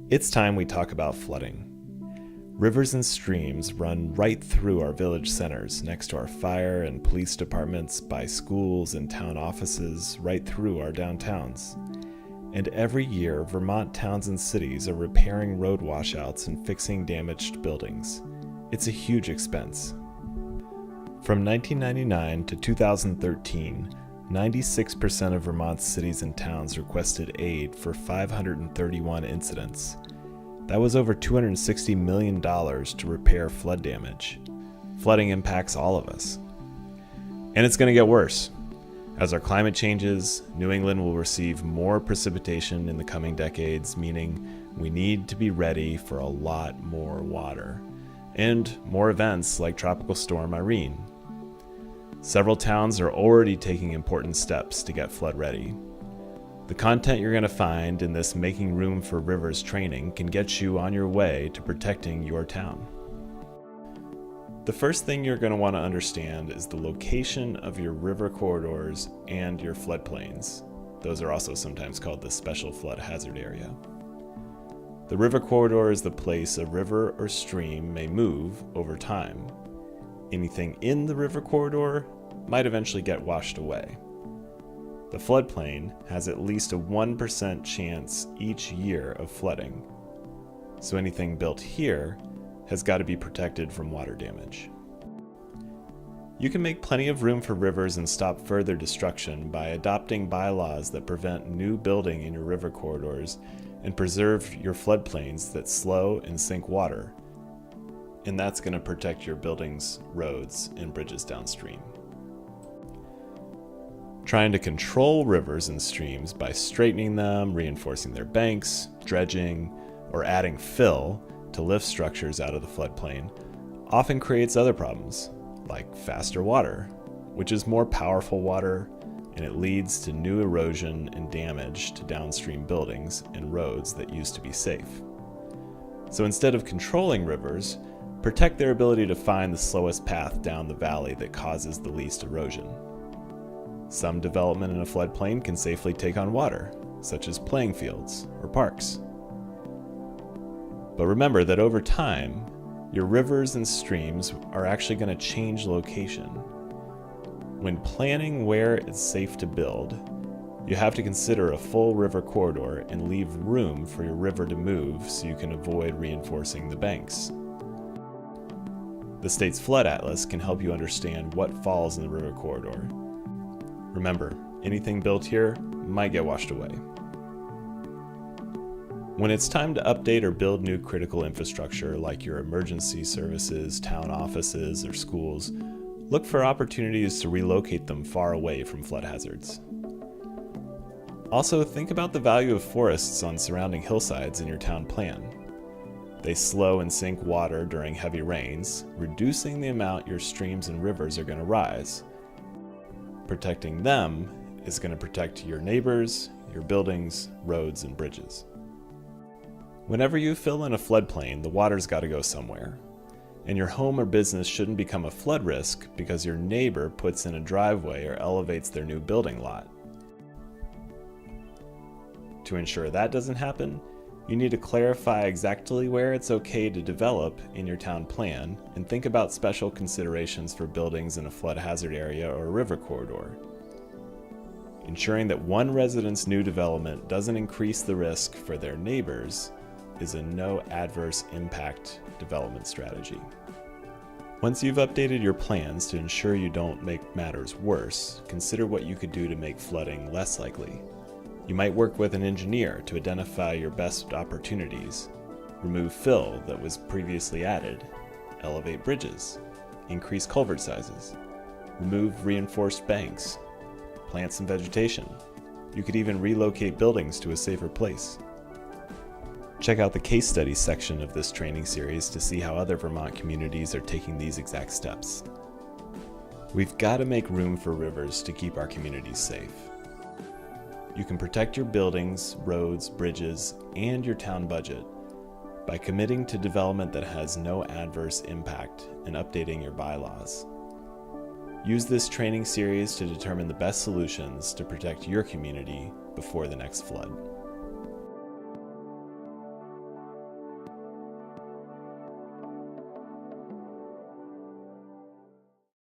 It's time we talk about flooding. Rivers and streams run right through our village centers, next to our fire and police departments, by schools and town offices, right through our downtowns. And every year, Vermont towns and cities are repairing road washouts and fixing damaged buildings. It's a huge expense. From 1999 to 2013, 96% of Vermont's cities and towns requested aid for 531 incidents. That was over $260 million to repair flood damage. Flooding impacts all of us. And it's going to get worse. As our climate changes, New England will receive more precipitation in the coming decades, meaning we need to be ready for a lot more water. And more events like Tropical Storm Irene. Several towns are already taking important steps to get flood ready. The content you're going to find in this Making Room for Rivers training can get you on your way to protecting your town. The first thing you're going to want to understand is the location of your river corridors and your floodplains. Those are also sometimes called the Special Flood Hazard Area. The river corridor is the place a river or stream may move over time. Anything in the river corridor might eventually get washed away. The floodplain has at least a 1% chance each year of flooding, so anything built here has got to be protected from water damage. You can make plenty of room for rivers and stop further destruction by adopting bylaws that prevent new building in your river corridors and preserve your floodplains that slow and sink water. And that's going to protect your buildings, roads, and bridges downstream. Trying to control rivers and streams by straightening them, reinforcing their banks, dredging, or adding fill to lift structures out of the floodplain often creates other problems, like faster water, which is more powerful water, and it leads to new erosion and damage to downstream buildings and roads that used to be safe. So instead of controlling rivers, protect their ability to find the slowest path down the valley that causes the least erosion. Some development in a floodplain can safely take on water, such as playing fields or parks. But remember that over time, your rivers and streams are actually going to change location. When planning where it's safe to build, you have to consider a full river corridor and leave room for your river to move so you can avoid reinforcing the banks. The state's flood atlas can help you understand what falls in the river corridor. Remember, anything built here might get washed away. When it's time to update or build new critical infrastructure like your emergency services, town offices, or schools, look for opportunities to relocate them far away from flood hazards. Also, think about the value of forests on surrounding hillsides in your town plan. They slow and sink water during heavy rains, reducing the amount your streams and rivers are going to rise. Protecting them is going to protect your neighbors, your buildings, roads, and bridges. Whenever you fill in a floodplain, the water's got to go somewhere. And your home or business shouldn't become a flood risk because your neighbor puts in a driveway or elevates their new building lot. To ensure that doesn't happen, you need to clarify exactly where it's okay to develop in your town plan and think about special considerations for buildings in a flood hazard area or a river corridor. Ensuring that one resident's new development doesn't increase the risk for their neighbors is a no adverse impact development strategy. Once you've updated your plans to ensure you don't make matters worse, consider what you could do to make flooding less likely. You might work with an engineer to identify your best opportunities, remove fill that was previously added, elevate bridges, increase culvert sizes, remove reinforced banks, plant some vegetation. You could even relocate buildings to a safer place. Check out the case studies section of this training series to see how other Vermont communities are taking these exact steps. We've got to make room for rivers to keep our communities safe. You can protect your buildings, roads, bridges, and your town budget by committing to development that has no adverse impact and updating your bylaws. Use this training series to determine the best solutions to protect your community before the next flood.